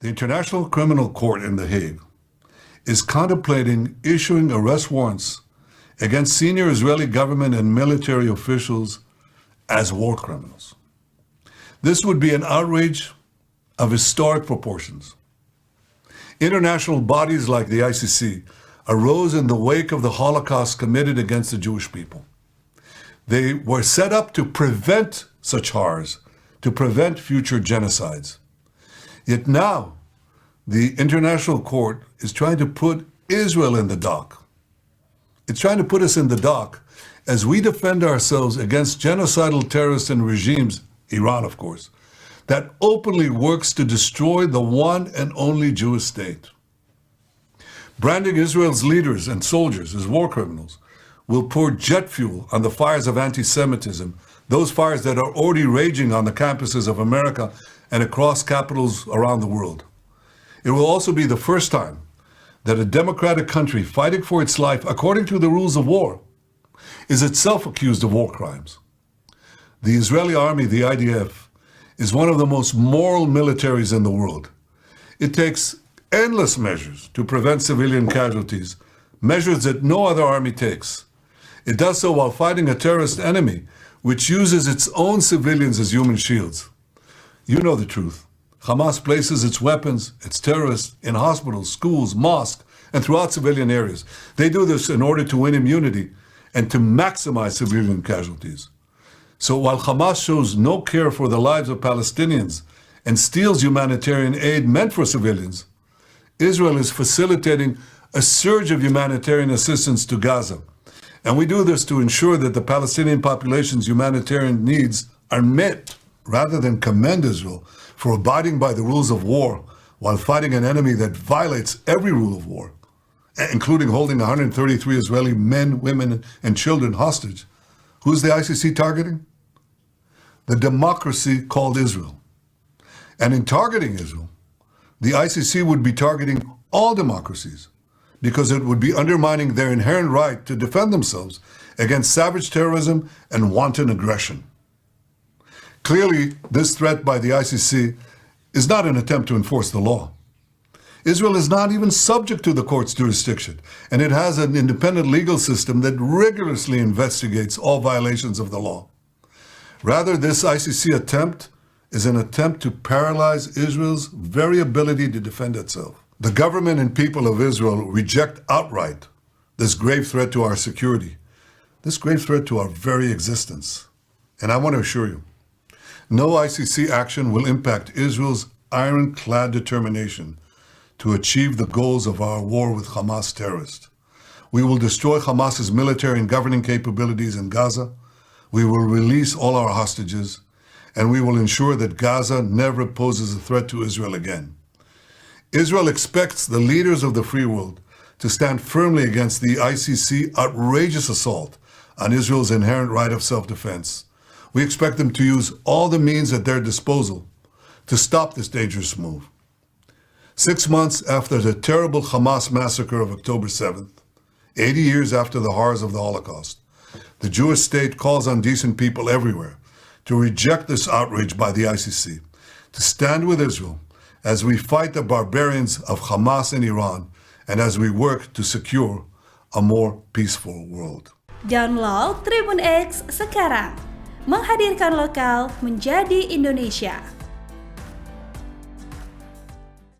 The International Criminal Court in The Hague is contemplating issuing arrest warrants against senior Israeli government and military officials as war criminals. This would be an outrage of historic proportions. International bodies like the ICC arose in the wake of the Holocaust committed against the Jewish people. They were set up to prevent such horrors, to prevent future genocides. Yet now, the International Court is trying to put Israel in the dock. It's trying to put us in the dock as we defend ourselves against genocidal terrorists and regimes, Iran of course, that openly works to destroy the one and only Jewish state. Branding Israel's leaders and soldiers as war criminals will pour jet fuel on the fires of anti-Semitism, those fires that are already raging on the campuses of America and across capitals around the world. It will also be the first time that a democratic country fighting for its life according to the rules of war is itself accused of war crimes. The Israeli army, the IDF, is one of the most moral militaries in the world. It takes endless measures to prevent civilian casualties, measures that no other army takes. It does so while fighting a terrorist enemy which uses its own civilians as human shields. You know the truth. Hamas places its weapons, its terrorists, in hospitals, schools, mosques, and throughout civilian areas. They do this in order to win immunity and to maximize civilian casualties. So while Hamas shows no care for the lives of Palestinians and steals humanitarian aid meant for civilians, Israel is facilitating a surge of humanitarian assistance to Gaza. And we do this to ensure that the Palestinian population's humanitarian needs are met, rather than commend Israel for abiding by the rules of war while fighting an enemy that violates every rule of war, including holding 133 Israeli men, women, and children hostage. Who's the ICC targeting? The democracy called Israel. And in targeting Israel, the ICC would be targeting all democracies because it would be undermining their inherent right to defend themselves against savage terrorism and wanton aggression. Clearly, this threat by the ICC is not an attempt to enforce the law. Israel is not even subject to the court's jurisdiction, and it has an independent legal system that rigorously investigates all violations of the law. Rather, this ICC attempt is an attempt to paralyze Israel's very ability to defend itself. The government and people of Israel reject outright this grave threat to our security, this grave threat to our very existence. And I want to assure you, no ICC action will impact Israel's ironclad determination to achieve the goals of our war with Hamas terrorists. We will destroy Hamas's military and governing capabilities in Gaza. We will release all our hostages, and we will ensure that Gaza never poses a threat to Israel again. Israel expects the leaders of the free world to stand firmly against the ICC outrageous assault on Israel's inherent right of self-defense. We expect them to use all the means at their disposal to stop this dangerous move. 6 months after the terrible Hamas massacre of October 7th, 80 years after the horrors of the Holocaust, the Jewish state calls on decent people everywhere to reject this outrage by the ICC, to stand with Israel as we fight the barbarians of Hamas in Iran and as we work to secure a more peaceful world. Download Tribun X sekarang, menghadirkan lokal menjadi Indonesia.